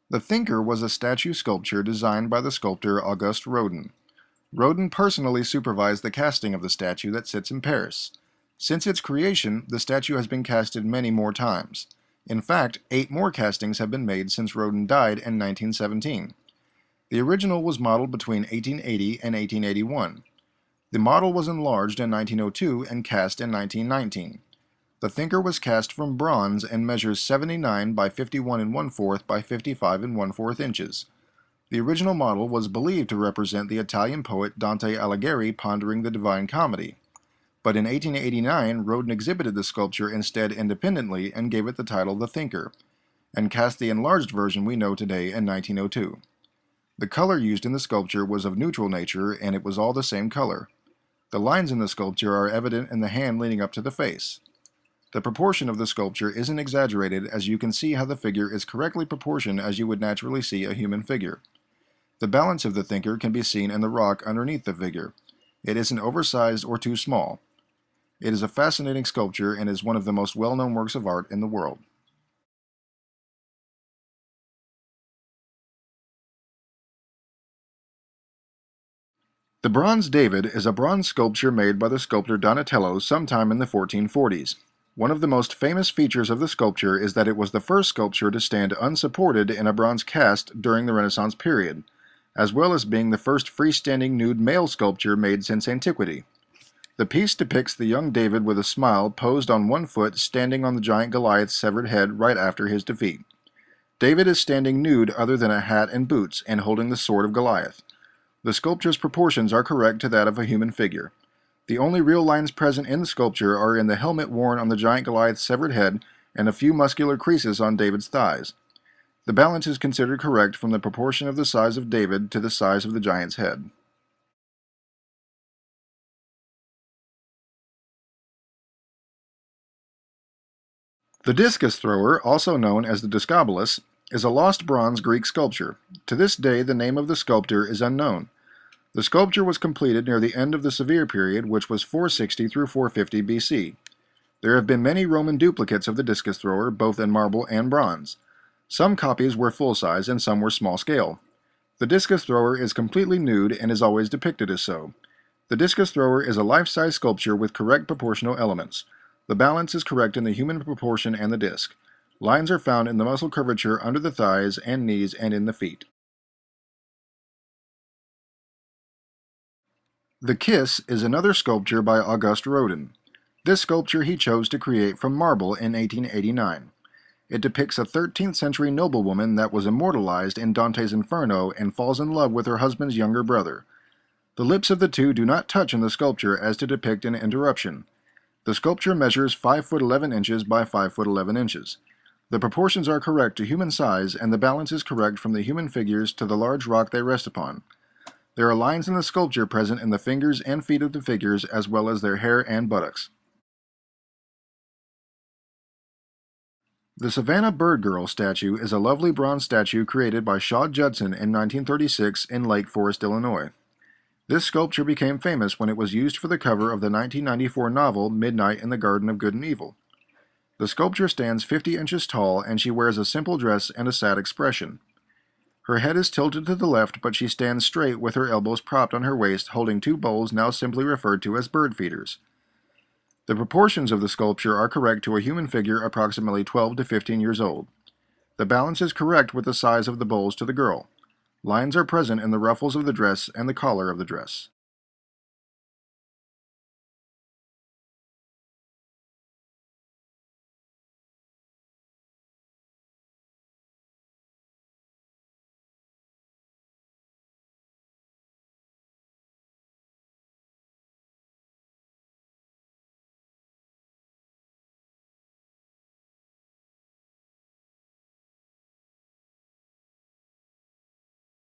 The Thinker was a statue sculpture designed by the sculptor Auguste Rodin. Rodin personally supervised the casting of the statue that sits in Paris. Since its creation, the statue has been casted many more times. In fact, 8 more castings have been made since Rodin died in 1917. The original was modeled between 1880 and 1881. The model was enlarged in 1902 and cast in 1919. The Thinker was cast from bronze and measures 79 by 51 1/4 by 55 1/4 inches. The original model was believed to represent the Italian poet Dante Alighieri pondering the Divine Comedy. But in 1889, Rodin exhibited the sculpture instead independently and gave it the title The Thinker, and cast the enlarged version we know today in 1902. The color used in the sculpture was of neutral nature, and it was all the same color. The lines in the sculpture are evident in the hand leading up to the face. The proportion of the sculpture isn't exaggerated, as you can see how the figure is correctly proportioned as you would naturally see a human figure. The balance of the Thinker can be seen in the rock underneath the figure. It isn't oversized or too small. It is a fascinating sculpture and is one of the most well-known works of art in the world. The Bronze David is a bronze sculpture made by the sculptor Donatello sometime in the 1440s. One of the most famous features of the sculpture is that it was the first sculpture to stand unsupported in a bronze cast during the Renaissance period, as well as being the first freestanding nude male sculpture made since antiquity. The piece depicts the young David with a smile posed on one foot standing on the giant Goliath's severed head right after his defeat. David is standing nude other than a hat and boots and holding the sword of Goliath. The sculpture's proportions are correct to that of a human figure. The only real lines present in the sculpture are in the helmet worn on the giant Goliath's severed head and a few muscular creases on David's thighs. The balance is considered correct from the proportion of the size of David to the size of the giant's head. The discus thrower, also known as the Discobolus, is a lost bronze Greek sculpture. To this day, the name of the sculptor is unknown. The sculpture was completed near the end of the Severe period, which was 460 through 450 BC. There have been many Roman duplicates of the discus thrower, both in marble and bronze. Some copies were full-size and some were small-scale. The discus thrower is completely nude and is always depicted as so. The discus thrower is a life-size sculpture with correct proportional elements. The balance is correct in the human proportion and the disc. Lines are found in the muscle curvature under the thighs and knees and in the feet. The Kiss is another sculpture by Auguste Rodin. This sculpture he chose to create from marble in 1889. It depicts a 13th century noblewoman that was immortalized in Dante's Inferno and falls in love with her husband's younger brother. The lips of the two do not touch in the sculpture as to depict an interruption. The sculpture measures 5 foot 11 inches by 5 foot 11 inches. The proportions are correct to human size, and the balance is correct from the human figures to the large rock they rest upon. There are lines in the sculpture present in the fingers and feet of the figures, as well as their hair and buttocks. The Savannah Bird Girl statue is a lovely bronze statue created by Shaw Judson in 1936 in Lake Forest, Illinois. This sculpture became famous when it was used for the cover of the 1994 novel Midnight in the Garden of Good and Evil. The sculpture stands 50 inches tall, and she wears a simple dress and a sad expression. Her head is tilted to the left, but she stands straight with her elbows propped on her waist, holding 2 bowls now simply referred to as bird feeders. The proportions of the sculpture are correct to a human figure approximately 12 to 15 years old. The balance is correct with the size of the bowls to the girl. Lines are present in the ruffles of the dress and the collar of the dress.